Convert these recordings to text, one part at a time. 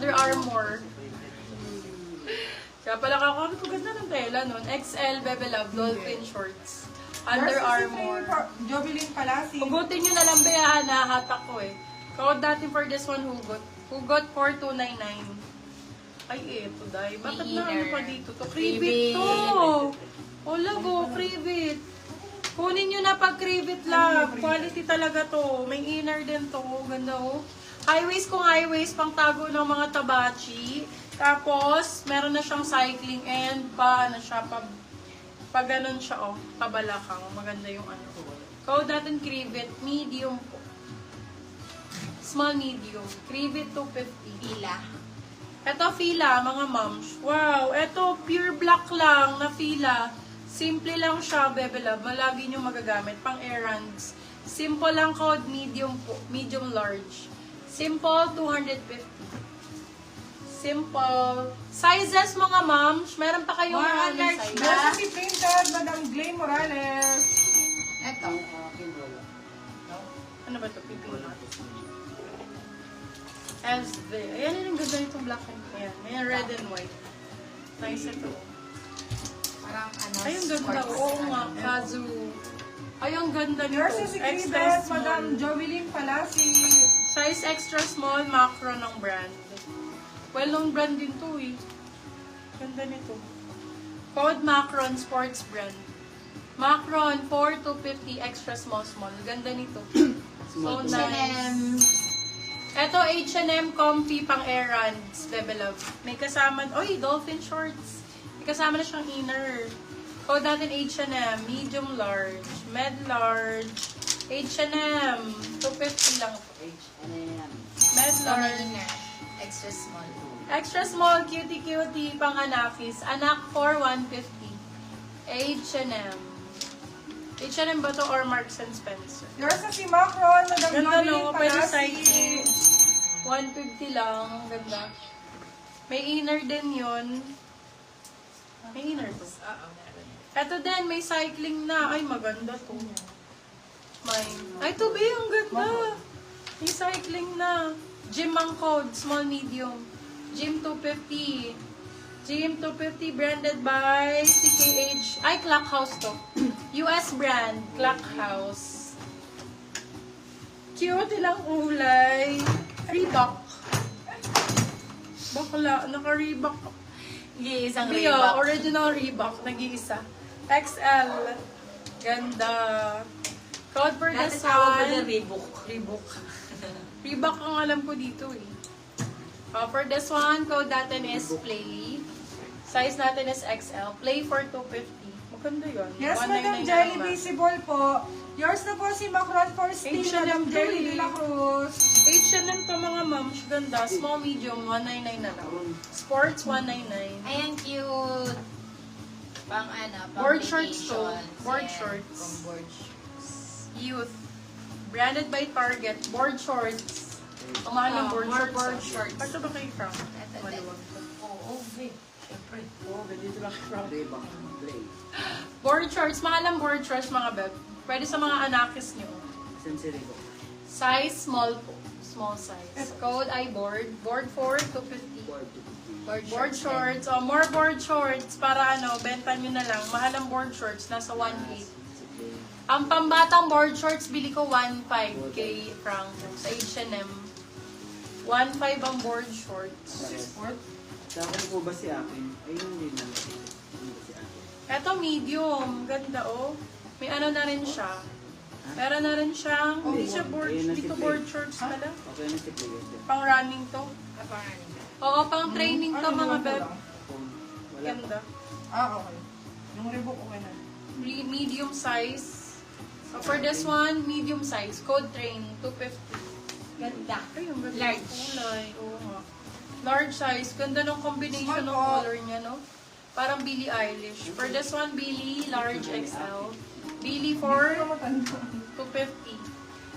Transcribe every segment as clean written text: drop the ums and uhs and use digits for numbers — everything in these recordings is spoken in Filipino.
Under Armour. Kaya pala kakakit ko ganda ng tela nun. XL, Bebe Love, Dolphin Shorts. Under Armour. Jovelyn Palasi. Hugutin nyo na lang bayahan, nahahatak ko eh. Code natin for this one, Hugot. Hugot 4299. Ay, eto, Day. Bakit na ano pa dito to? Kribit to! Wala go, kribit. Kunin nyo na pag kribit lang. Quality talaga to. May inner din to. Ganda oh. High waist kung high waist, pang tago ng mga tabachi. Tapos, meron na siyang cycling and pa, ano siya, pa ganun siya oh. Pabalakang. Maganda yung ano. Code natin kribit. Medium po. Small medium. Kribit 250. Pila. Ito fila, mga moms. Wow, ito pure black lang na fila. Simple lang siya, Bebe Love. Malagi nyo magagamit. Pang errands. Simple lang code, medium po. Medium large. Simple, 250. Simple. Sizes, mga moms. Meron pa kayong mga large Meron ba? si Printed, Madam Glay Morales. Ito. Ano ba ito? Pipili. SV. Ayan yung ganda nitong black and ayan. May red and white. Nice ito. Parang ano. Ay, ang ganda. sports, Oo nga, ano. Kazu. Ay, ang ganda nito. Yours is si Extra Printed, small. Madam Jovelyn Palasi. Size extra small, macro ng brand. Well-known brand din to eh. Ganda nito. Code Macron Sports Brand. Macron 4250 extra small. Ganda nito. So nice. H&M. Ito H&M comfy pang errands, Bebe Love. May kasama, oy, dolphin shorts. May kasama na siyang inner. Code natin H&M, medium large, med large, H&M, 250 lang. Med large. Extra small. Extra small, cutie, pang anakis. Anak for 150. H&M. H&M ba to or Marks and Spencer? Yours is si Macron, Madam Ganda Jovelyn no, pwede Palasi. cycling. 150 lang, ganda. May inner din yun. May inner to. Oo, meron. Ito din, may cycling na. Ay, maganda to. May. Ay, to be, ang ganda. May cycling na. Gym ang code, small, medium. Gym 250. Gym 250 branded by CKH. Ay, Clock House to. US brand, Clock House. Cute ilang kulay. Reebok. Bakla, naka-Reebok. Isang Rio, Reebok. original Reebok, nag-iisa. XL. Ganda. Code for Dati this tawag ko na one. Reebok. Reebok ang alam ko dito eh. For this one, code natin is Play. Size natin is XL. Play for 250. Maganda yun. Yes, 199 Madam na Jelly naman. Visible po. Yours na po si Macron for Steel, H&M Madam to Jelly eh. de la Cruz. H&M to mga moms. Ganda. Small, medium, 199 na lang. Sports, 199. Ayan, cute. Pang ano, pang Board shorts to. vacations. Board Ayan, shorts. pang board shorts. Youth. Branded by Target. Board shorts. Ang mahal ng board more shorts. board ah. shorts. Ito ba kay Frank? Ito, Maluwag to. Oo, babe. Siyempre. Oo, ganito lang kay Frank. Board shorts. Mahal ang board shorts mga beb. Pwede sa mga anakis nyo. Size small po. Small size. Code ay board. Board for 250. Board shorts. Oh, more board shorts para ano, benta nyo na lang. Mahal ang board shorts. Nasa 1.8. Ang pambatang board shorts, bili ko 1.5 kay Frank sa H&M. 1.5 ang board shorts. Dapat po ba si akin? Ayun din na. Ano ba si akin? Eto medium. Ganda oh. May ano na rin siya. Meron na rin siyang, hindi siya board, dito board shorts pala. Okay na si Pigete. Pang running to. Oo, pang training to mga beb. Wala. Ganda. Ah, okay. Yung Reebok okay na. Medium size. So for this one, medium size. Code train, 250. Ganda. Ay, ang ganda ng Large. kulay. Oo nga. Large size. Ganda ng combination ng Small po. color niya, no? Parang Billie Eilish. For this one, Billie, large XL. Billie for 250.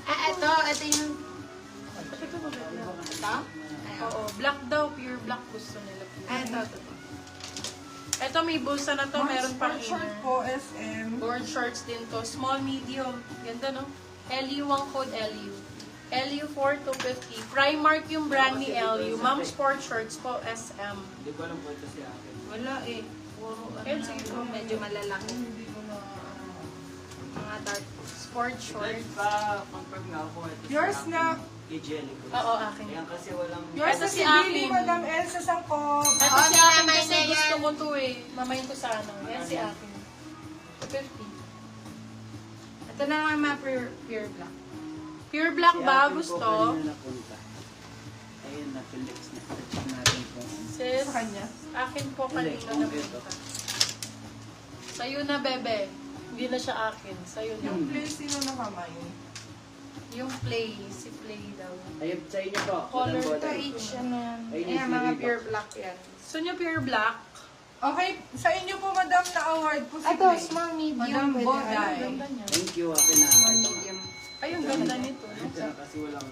Ah, ito yung... Ito ba ba? Ito? Oo, black daw. Pure black gusto nila. Ah, ito. Ito may bulsa na to. Meron pang short inner. po, SM. Board shorts din to. Small, medium. Ganda, no? LU ang code LU. LU 4250. Primark yung brand ni LU. Ma'am sport shorts po, SM. Hindi ko alam po ito si akin. Wala eh. Puro ano Yan, lang sige. ito, medyo malalaki. Hindi ko na... Mga dark. Sport shorts. Pa-confirm nga ako ito Yours si na. Kay Jelly ko. Oo, akin. Yan kasi walang... Yours Ito na si si Billy, akin. Madam Elsa Sangkop. Ito Oo, si akin mamay kasi na yan. gusto ko to eh. Mamayin ko sa ano. Yan si akin. 50. Ito na naman mga pure black. Pure black Si ba? akin po Gusto? kanina napunta. Ayun na, Felix na. Check natin kung ano. Sis, Sa kanya? akin po kanina na punta. Sa'yo na, bebe. Hindi na siya akin. Sa'yo na. Yung place sino na kamay. Yung play. Si play daw. Ayun, sa inyo po. Color Walang Ito bottle. each ano yan. Ayun, Ayan, yung mga Reebok. pure black yan. So nyo pure black. Okay, sa inyo po, Madam, na award po si Ito, Play. small, medium. Madam pwede. Boday. Ay, ang ganda niya. Thank you, akin na. Small, medium. Ay, ang ganda nito. Ito na kasi walang...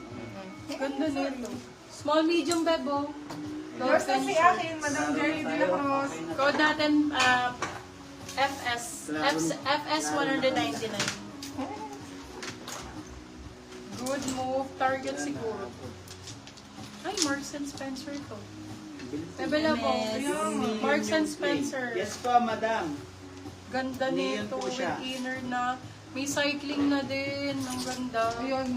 Ganda nito. Small, medium, bebo. Yours na si akin, Madam Jerry de la Cruz. Code natin, FS 199. Good move. Target siguro. Ay, Marks and Spencer to. Bebe Labo. MS. Marks and Spencer. Yes po, madam. Ganda Neon nito. po With siya. inner na. May cycling na din. Ang ganda. Ayun,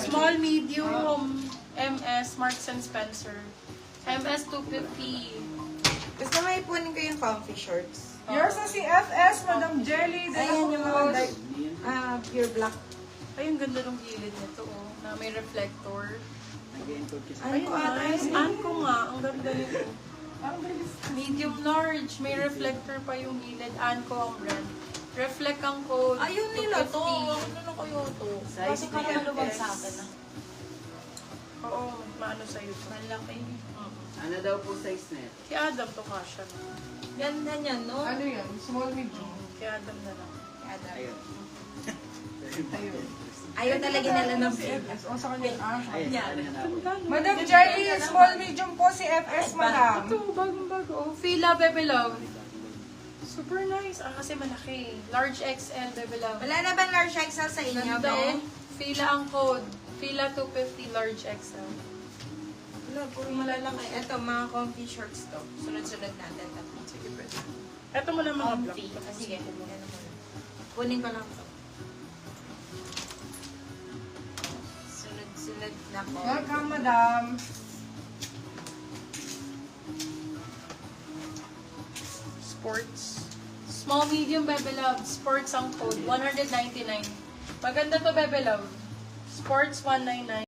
Small, medium, MS, Marks and Spencer. MS 250. Gusto mo ipunin ko yung comfy shorts. Yours na si FS, Madam Jelly de la Ayan yung mga dark, Cruz. pure black. Ay, ang ganda ng gilid nito, oh. Na may reflector. Nag-input kasi. Ano Ay, ko ata nice. yun? Ano ko nga? Ang ganda nito. Ang bilis. Medium large. May reflector pa yung gilid. Anko ang brand. Reflect ang code. Ayun nila to. 250. Ano kayo to? Size Kasi parang ni maluwag FS. sa akin ah. Oo, maano sa'yo to. Malaki. Ano daw po size na ito? Si Adam to kasha. Ganda niyan, no? Ano yan? Small, medium. Si Adam na lang. Ayun. Ayun. Ayaw talaga nila ng FS. O, sa kanya. Ayun, ano na po. Madam Jelly, small, medium po si FS, Madam. Ito, bagong-bago. Oh, Fila, Bebe Love. Super nice. Ah, kasi malaki. Large XL, Bebe Love. Wala na bang large XL sa inyo, Ganda, be? oh. Fila ang code. Fila 250 large XL. Wala, puro malalaki. Ito, mga comfy shorts to. Sunod-sunod natin. Sige, pwede. Ito mo lang mga Comfy. black. Ah, sige, ganun muna. Kunin ko lang to. Sunod-sunod na ko. Welcome, Madam. Sports. Small, medium, Bebe Love. Sports ang code. 199. Maganda to, Bebe Love. Sports 199.